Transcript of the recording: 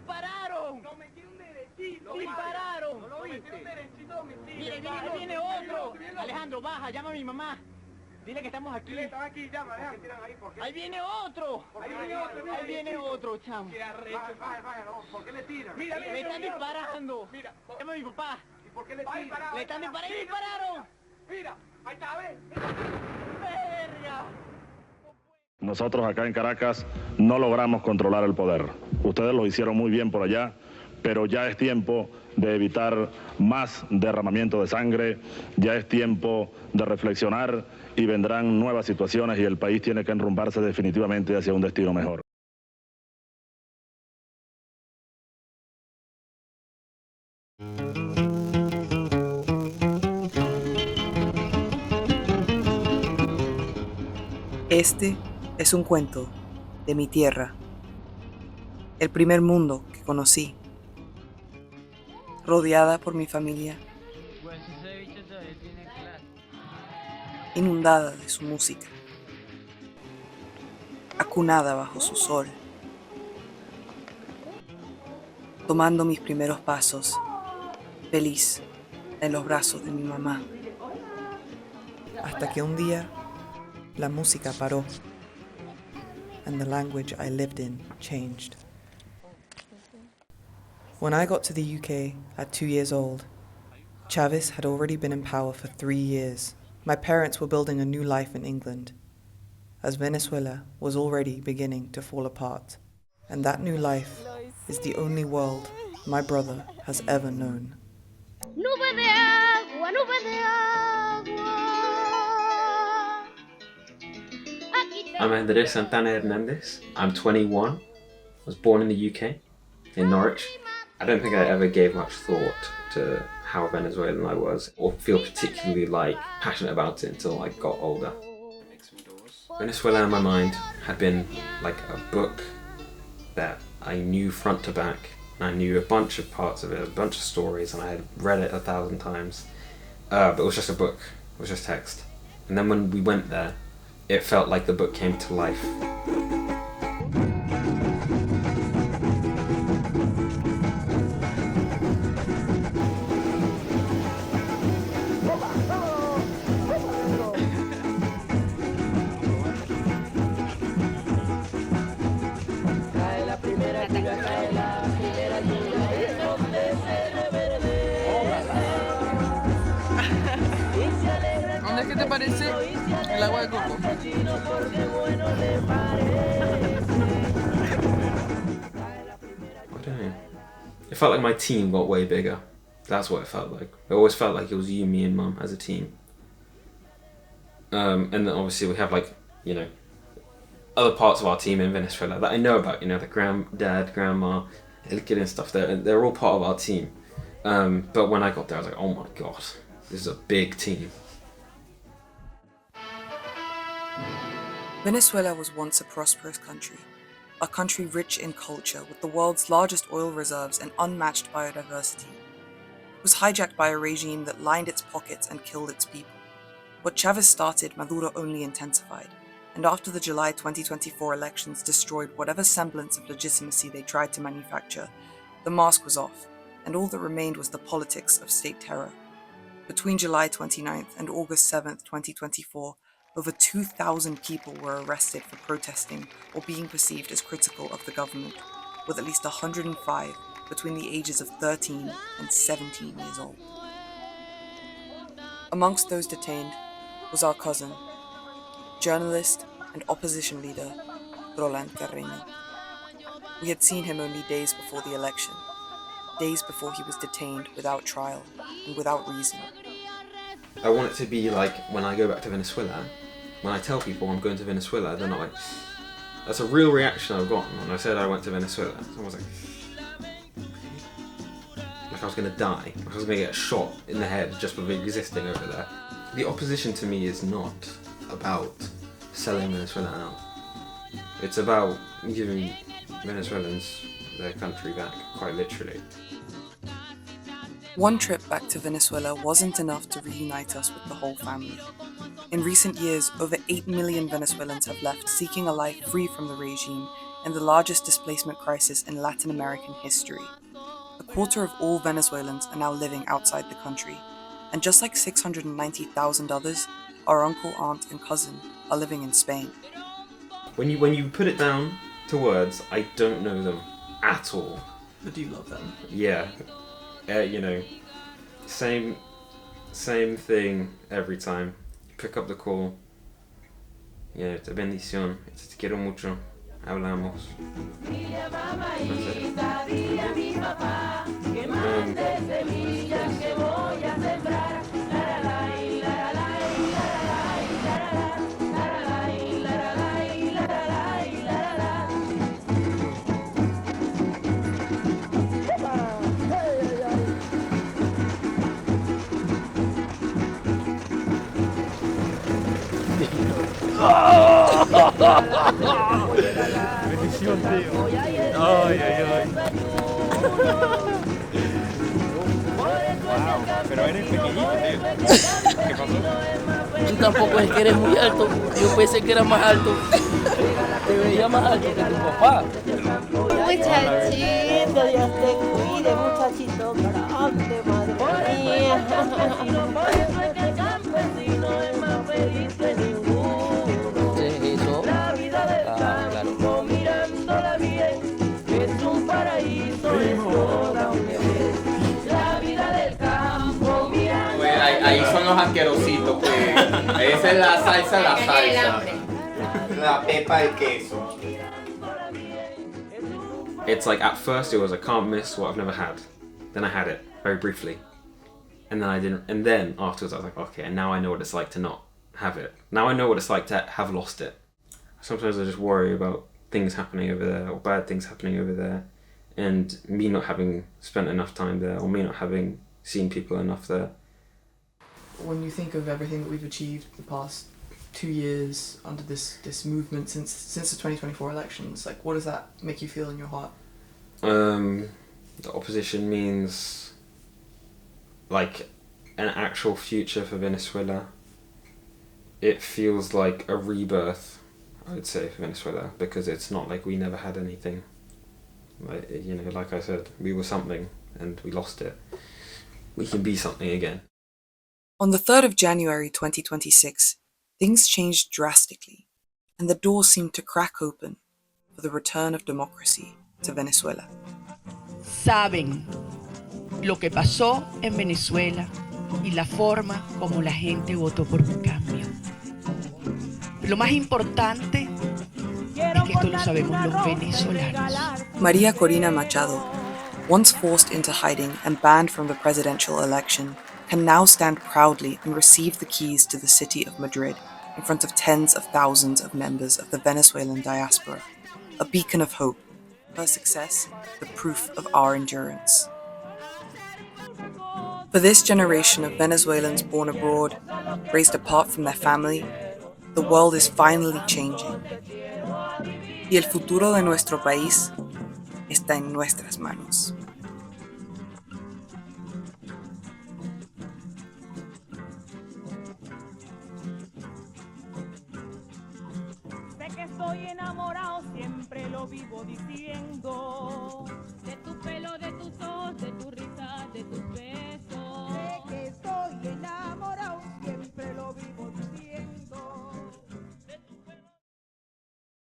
dispararon! Lo metí un derechito. ¡Dispararon! No lo viste. Un derechito, Mire, viene otro. Alejandro, baja, llama a mi mamá. Dile que estamos aquí. Dile, están aquí, llama, tiran ahí? ¿Por qué? Ahí viene otro. Ahí viene otro, chamo. Qué arrecho. Vaya, no. ¿Por qué le tiran? Mira, Le están disparando. Mira. Llama a mi papá. ¿Y por qué le tiran? Le están disparando. ¡Dispararon! Mira, ahí está, ¿ves? ¡Verga! Nosotros acá en Caracas no logramos controlar el poder. Ustedes lo hicieron muy bien por allá, pero ya es tiempo de evitar más derramamiento de sangre, ya es tiempo de reflexionar y vendrán nuevas situaciones y el país tiene que enrumbarse definitivamente hacia un destino mejor. Este es un cuento de mi tierra, el primer mundo que conocí, rodeada por mi familia, inundada de su música, acunada bajo su sol, tomando mis primeros pasos, feliz en los brazos de mi mamá. Hasta que un día la música paró, and the language I lived in changed. When I got to the UK at 2 years old, Chavez had already been in power for 3 years. My parents were building a new life in England, as Venezuela was already beginning to fall apart. And that new life is the only world my brother has ever known. Nube de agua, nube de agua. I'm Andres Santana Hernandez. I'm 21. I was born in the UK, in Norwich. I don't think I ever gave much thought to how Venezuelan I was, or feel particularly passionate about it until I got older. Venezuela in my mind had been like a book that I knew front to back. I knew a bunch of parts of it, a bunch of stories, and I had read it 1,000 times. But it was just a book, it was just text. And then when we went there, it felt like the book came to life. ¿Qué te parece el agua de coco? I don't know. It felt like my team got way bigger. That's what it felt like. It always felt like it was you, me, and Mum as a team. And then obviously we have other parts of our team in Venezuela that I know about. The granddad, grandma, little kid and stuff. They're all part of our team. But when I got there, I was like, oh my god, this is a big team. Venezuela was once a prosperous country, a country rich in culture with the world's largest oil reserves and unmatched biodiversity. It was hijacked by a regime that lined its pockets and killed its people. What Chavez started, Maduro only intensified, and after the July 2024 elections destroyed whatever semblance of legitimacy they tried to manufacture, the mask was off, and all that remained was the politics of state terror. Between July 29th and August 7th, 2024, over 2,000 people were arrested for protesting or being perceived as critical of the government, with at least 105 between the ages of 13 and 17 years old. Amongst those detained was our cousin, journalist and opposition leader, Roland Carreño. We had seen him only days before the election, days before he was detained without trial and without reason. I want it to be like when I go back to Venezuela, when I tell people I'm going to Venezuela, they're not like, that's a real reaction I've gotten when I said I went to Venezuela. Someone was like I was going to die, like I was going to get shot in the head just for existing over there. The opposition to me is not about selling Venezuela out. It's about giving Venezuelans their country back, quite literally. One trip back to Venezuela wasn't enough to reunite us with the whole family. In recent years, over 8 million Venezuelans have left seeking a life free from the regime in the largest displacement crisis in Latin American history. A quarter of all Venezuelans are now living outside the country, and just like 690,000 others, our uncle, aunt, and cousin are living in Spain. When you put it down to words, I don't know them at all. But do you love them? Yeah. You know, same thing every time. You pick up the call. Yeah, te bendición. Te quiero mucho. Hablamos. Bendición, tío. Ay, ay, ay. Wow, pero eres pequeñito, tío. ¿Qué pasó? Tú tampoco es que eres muy alto. Yo pensé que era más alto. Te veía más alto que tu papá. Muchachito, Dios te cuide, muchachito grande, madre mía. Eso. Claro. Mirándola bien, es un paraíso, es toda una vez. La vida del campo, mirando. Pues ahí son los asquerositos, pues. Esa es la salsa, La pepa del queso. It's like at first it was I can't miss what I've never had. Then I had it very briefly, and then I didn't. And then afterwards I was like, okay, and now I know what it's like to not have it. Now I know what it's like to have lost it. Sometimes I just worry about things happening over there or bad things happening over there, and me not having spent enough time there or me not having seen people enough there. When you think of everything that we've achieved the past 2 years under this movement since the 2024 elections, like what does that make you feel in your heart? The opposition means like an actual future for Venezuela. It feels like a rebirth, I would say, for Venezuela, because it's not like we never had anything. Like, you know, like I said, we were something and we lost it. We can be something again. On the 3rd of January 2026, things changed drastically, and the door seemed to crack open for the return of democracy to Venezuela. Saben lo que pasó en Venezuela y la forma como la gente votó por un cambio. Lo más importante es que esto lo sabemos los venezolanos. María Corina Machado, once forced into hiding and banned from the presidential election, can now stand proudly and receive the keys to the city of Madrid in front of tens of thousands of members of the Venezuelan diaspora, a beacon of hope. Her success, the proof of our endurance. For this generation of Venezuelans born abroad, raised apart from their family, the world is finally changing. Y el futuro de nuestro país está en nuestras manos. Estoy enamorado, siempre lo vivo diciendo. De tu pelo, de tus ojos, de tu risa, de tu